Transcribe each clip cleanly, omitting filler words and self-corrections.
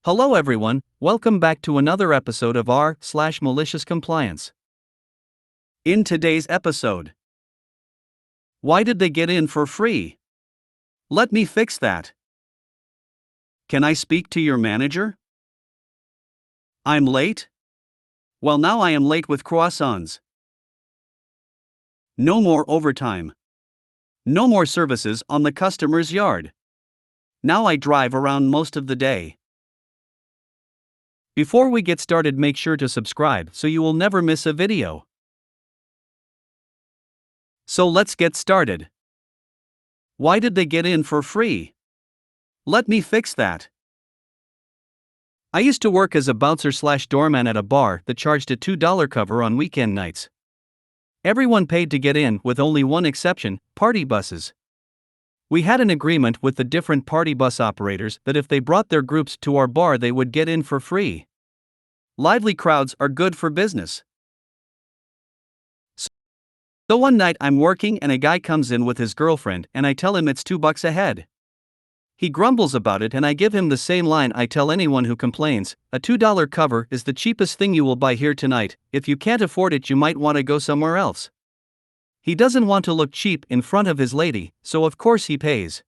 Hello everyone, welcome back to another episode of r/MaliciousCompliance. In today's episode, why did they get in for free? Let me fix that. Can I speak to your manager? I'm late? Well, now I am late with croissants. No more overtime. No more services on the customer's yard. Now I drive around most of the day. Before we get started, make sure to subscribe so you will never miss a video. So let's get started. Why did they get in for free? Let me fix that. I used to work as a bouncer/doorman at a bar that charged a $2 cover on weekend nights. Everyone paid to get in, with only one exception: party buses. We had an agreement with the different party bus operators that if they brought their groups to our bar, they would get in for free. Lively crowds are good for business. So one night I'm working and a guy comes in with his girlfriend and I tell him it's $2 a head. He grumbles about it and I give him the same line I tell anyone who complains: a $2 cover is the cheapest thing you will buy here tonight. If you can't afford it, you might want to go somewhere else. He doesn't want to look cheap in front of his lady, so of course he pays.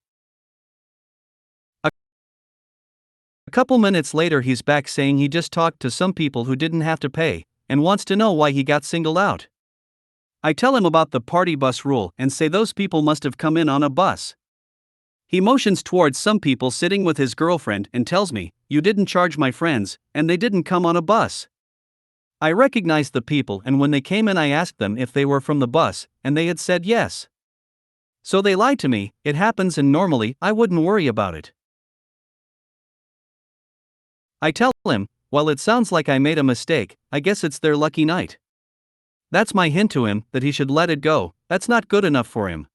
A couple minutes later he's back saying he just talked to some people who didn't have to pay, and wants to know why he got singled out. I tell him about the party bus rule and say those people must have come in on a bus. He motions towards some people sitting with his girlfriend and tells me, "You didn't charge my friends, and they didn't come on a bus." I recognized the people, and when they came in I asked them if they were from the bus, and they had said yes. So they lied to me. It happens, and normally I wouldn't worry about it. I tell him, "Well, it sounds like I made a mistake. I guess it's their lucky night." That's my hint to him that he should let it go. That's not good enough for him.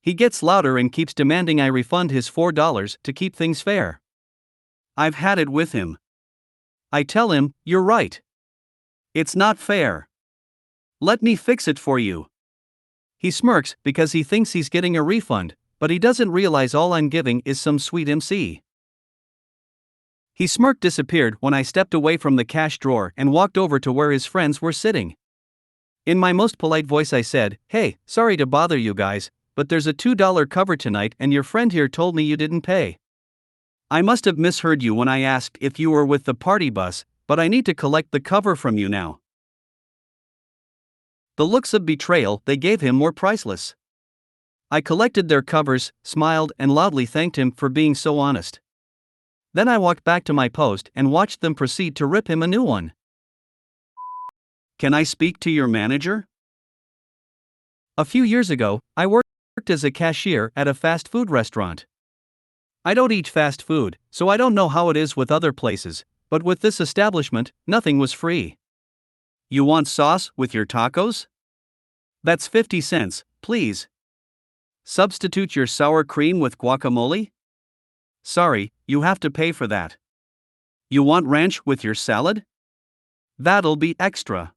He gets louder and keeps demanding I refund his $4 to keep things fair. I've had it with him. I tell him, "You're right. It's not fair. Let me fix it for you." He smirks because he thinks he's getting a refund, but he doesn't realize all I'm giving is some sweet MC. His smirk disappeared when I stepped away from the cash drawer and walked over to where his friends were sitting. In my most polite voice I said, "Hey, sorry to bother you guys, but there's a $2 cover tonight and your friend here told me you didn't pay. I must have misheard you when I asked if you were with the party bus, but I need to collect the cover from you now." The looks of betrayal they gave him were priceless. I collected their covers, smiled, and loudly thanked him for being so honest. Then I walked back to my post and watched them proceed to rip him a new one. Can I speak to your manager? A few years ago, I worked as a cashier at a fast food restaurant. I don't eat fast food, so I don't know how it is with other places, but with this establishment, nothing was free. "You want sauce with your tacos? That's 50 cents, please. Substitute your sour cream with guacamole? Sorry, you have to pay for that. You want ranch with your salad? That'll be extra."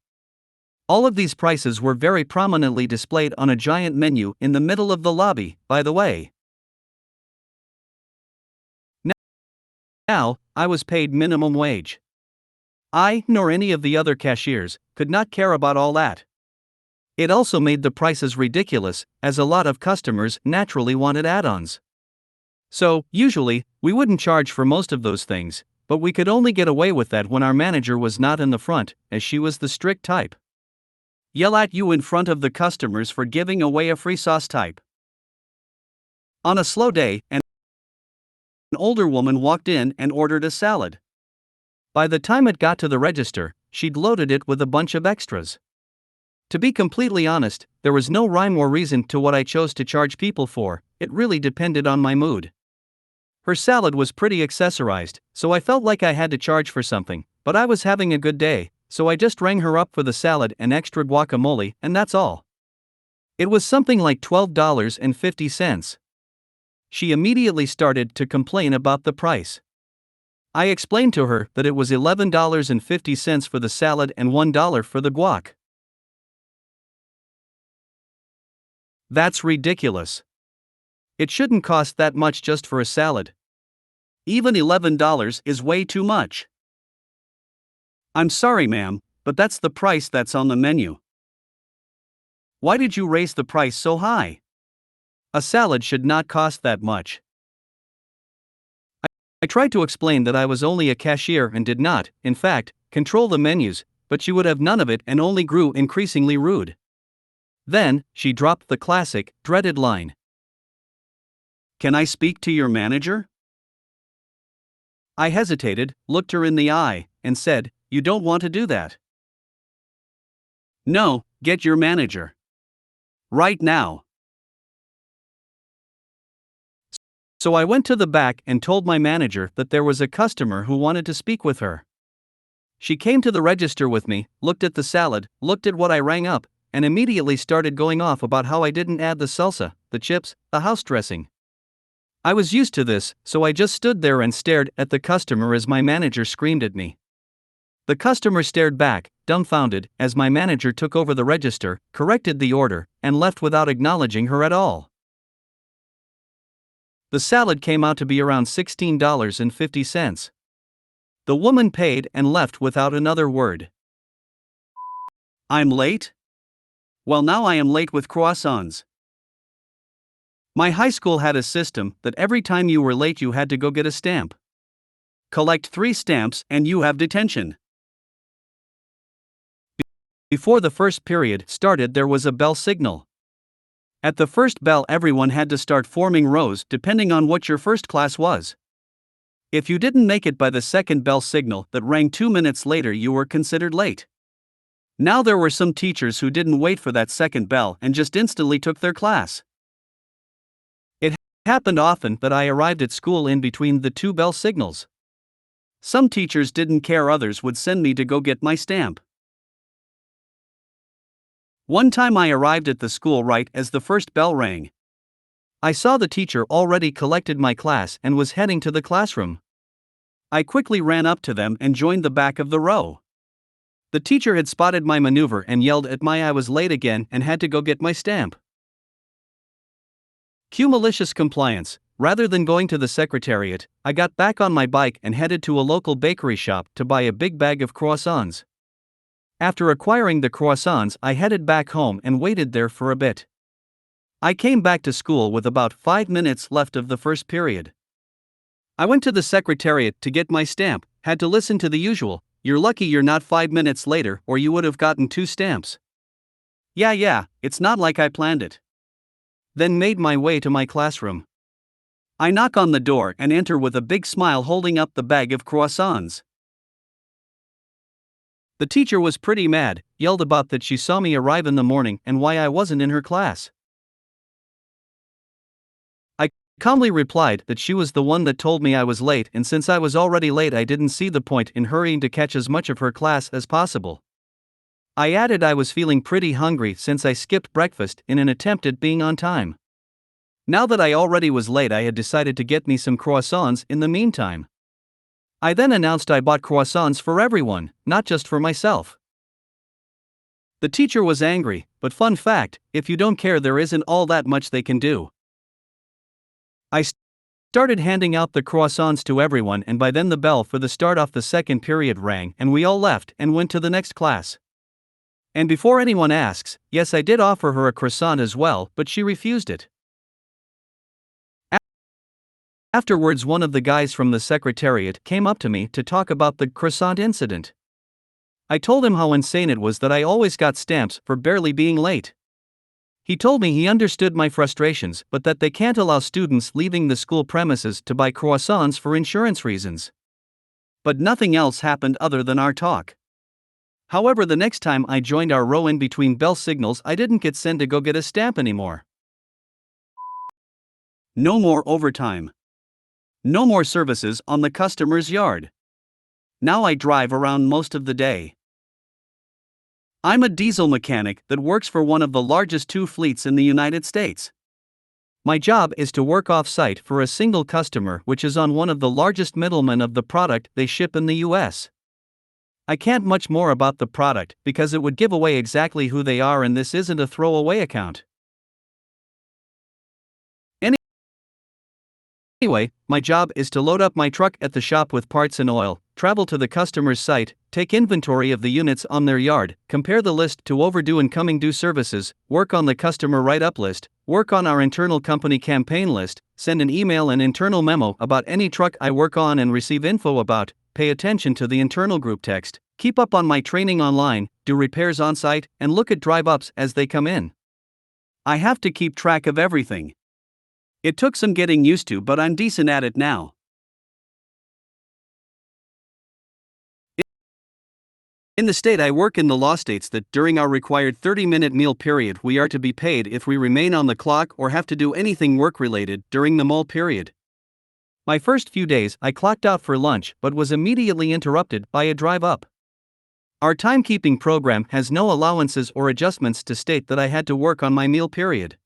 All of these prices were very prominently displayed on a giant menu in the middle of the lobby, by the way. Now, I was paid minimum wage. I, nor any of the other cashiers, could not care about all that. It also made the prices ridiculous, as a lot of customers naturally wanted add-ons. So, usually, we wouldn't charge for most of those things, but we could only get away with that when our manager was not in the front, as she was the strict type. Yell at you in front of the customers for giving away a free sauce type. On a slow day, an older woman walked in and ordered a salad. By the time it got to the register, she'd loaded it with a bunch of extras. To be completely honest, there was no rhyme or reason to what I chose to charge people for. It really depended on my mood. Her salad was pretty accessorized, so I felt like I had to charge for something, but I was having a good day, so I just rang her up for the salad and extra guacamole, and that's all. It was something like $12.50. She immediately started to complain about the price. I explained to her that it was $11.50 for the salad and $1 for the guac. That's ridiculous. It shouldn't cost that much just for a salad. Even $11 is way too much. I'm sorry, ma'am, but that's the price that's on the menu. Why did you raise the price so high? A salad should not cost that much. I tried to explain that I was only a cashier and did not, in fact, control the menus, but she would have none of it and only grew increasingly rude. Then, she dropped the classic, dreaded line. Can I speak to your manager? I hesitated, looked her in the eye, and said, You don't want to do that. No, get your manager. Right now. So I went to the back and told my manager that there was a customer who wanted to speak with her. She came to the register with me, looked at the salad, looked at what I rang up, and immediately started going off about how I didn't add the salsa, the chips, the house dressing. I was used to this, so I just stood there and stared at the customer as my manager screamed at me. The customer stared back, dumbfounded, as my manager took over the register, corrected the order, and left without acknowledging her at all. The salad came out to be around $16.50. The woman paid and left without another word. I'm late? Well, now I am late with croissants. My high school had a system that every time you were late you had to go get a stamp. Collect 3 stamps and you have detention. Before the first period started there was a bell signal. At the first bell everyone had to start forming rows depending on what your first class was. If you didn't make it by the second bell signal that rang 2 minutes later you were considered late. Now there were some teachers who didn't wait for that second bell and just instantly took their class. It happened often that I arrived at school in between the 2 bell signals. Some teachers didn't care, others would send me to go get my stamp. One time I arrived at the school right as the first bell rang. I saw the teacher already collected my class and was heading to the classroom. I quickly ran up to them and joined the back of the row. The teacher had spotted my maneuver and yelled at me I was late again and had to go get my stamp. Cue malicious compliance. Rather than going to the secretariat, I got back on my bike and headed to a local bakery shop to buy a big bag of croissants. After acquiring the croissants, I headed back home and waited there for a bit. I came back to school with about 5 minutes left of the first period. I went to the secretariat to get my stamp, had to listen to the usual, "You're lucky you're not 5 minutes later or you would have gotten 2 stamps. Yeah, it's not like I planned it." Then made my way to my classroom. I knock on the door and enter with a big smile holding up the bag of croissants. The teacher was pretty mad, yelled about that she saw me arrive in the morning and why I wasn't in her class. I calmly replied that she was the one that told me I was late, and since I was already late I didn't see the point in hurrying to catch as much of her class as possible. I added I was feeling pretty hungry since I skipped breakfast in an attempt at being on time. Now that I already was late I had decided to get me some croissants in the meantime. I then announced I bought croissants for everyone, not just for myself. The teacher was angry, but fun fact, if you don't care there isn't all that much they can do. I started handing out the croissants to everyone, and by then the bell for the start of the second period rang and we all left and went to the next class. And before anyone asks, yes, I did offer her a croissant as well, but she refused it. Afterwards one of the guys from the secretariat came up to me to talk about the croissant incident. I told him how insane it was that I always got stamps for barely being late. He told me he understood my frustrations but that they can't allow students leaving the school premises to buy croissants for insurance reasons. But nothing else happened other than our talk. However, the next time I joined our row in between bell signals I didn't get sent to go get a stamp anymore. No more overtime. No more services on the customer's yard. Now I drive around most of the day. I'm a diesel mechanic that works for one of the largest 2 fleets in the United States. My job is to work off-site for a single customer which is on one of the largest middlemen of the product they ship in the US. I can't much more about the product because it would give away exactly who they are, and this isn't a throwaway account. Anyway, my job is to load up my truck at the shop with parts and oil, travel to the customer's site, take inventory of the units on their yard, compare the list to overdue and coming due services, work on the customer write-up list, work on our internal company campaign list, send an email and internal memo about any truck I work on and receive info about, pay attention to the internal group text, keep up on my training online, do repairs on site, and look at drive-ups as they come in. I have to keep track of everything. It took some getting used to, but I'm decent at it now. In the state I work in, the law states that during our required 30-minute meal period we are to be paid if we remain on the clock or have to do anything work-related during the meal period. My first few days I clocked out for lunch but was immediately interrupted by a drive-up. Our timekeeping program has no allowances or adjustments to state that I had to work on my meal period.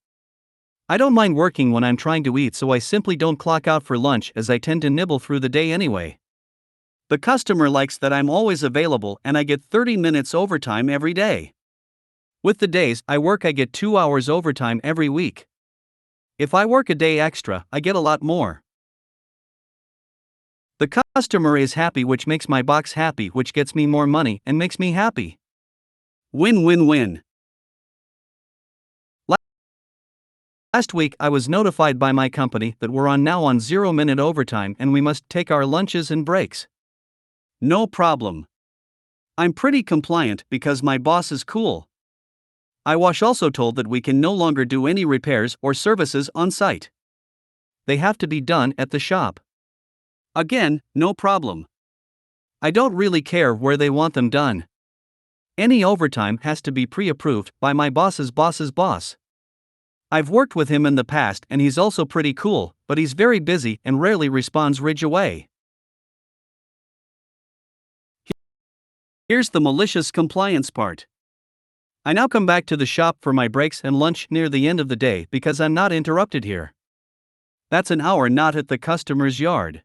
I don't mind working when I'm trying to eat, so I simply don't clock out for lunch as I tend to nibble through the day anyway. The customer likes that I'm always available and I get 30 minutes overtime every day. With the days I work, I get 2 hours overtime every week. If I work a day extra, I get a lot more. The customer is happy, which makes my boss happy, which gets me more money and makes me happy. Win-win-win. Last week I was notified by my company that we're now on 0-minute overtime and we must take our lunches and breaks. No problem. I'm pretty compliant because my boss is cool. I was also told that we can no longer do any repairs or services on site. They have to be done at the shop. Again, no problem. I don't really care where they want them done. Any overtime has to be pre-approved by my boss's boss's boss. I've worked with him in the past and he's also pretty cool, but he's very busy and rarely responds right away. Here's the malicious compliance part. I now come back to the shop for my breaks and lunch near the end of the day because I'm not interrupted here. That's an hour not at the customer's yard.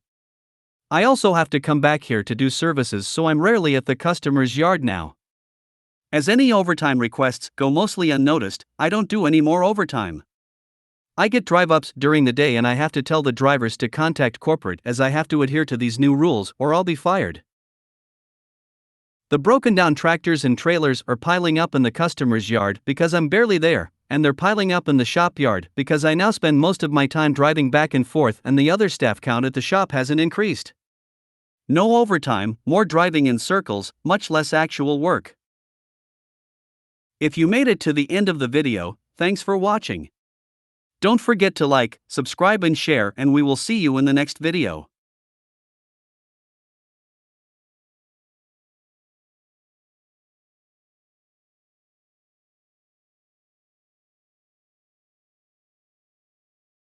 I also have to come back here to do services, so I'm rarely at the customer's yard now. As any overtime requests go mostly unnoticed, I don't do any more overtime. I get drive-ups during the day and I have to tell the drivers to contact corporate as I have to adhere to these new rules or I'll be fired. The broken down tractors and trailers are piling up in the customer's yard because I'm barely there, and they're piling up in the shop yard because I now spend most of my time driving back and forth and the other staff count at the shop hasn't increased. No overtime, more driving in circles, much less actual work. If you made it to the end of the video, thanks for watching. Don't forget to like, subscribe and share, and we will see you in the next video.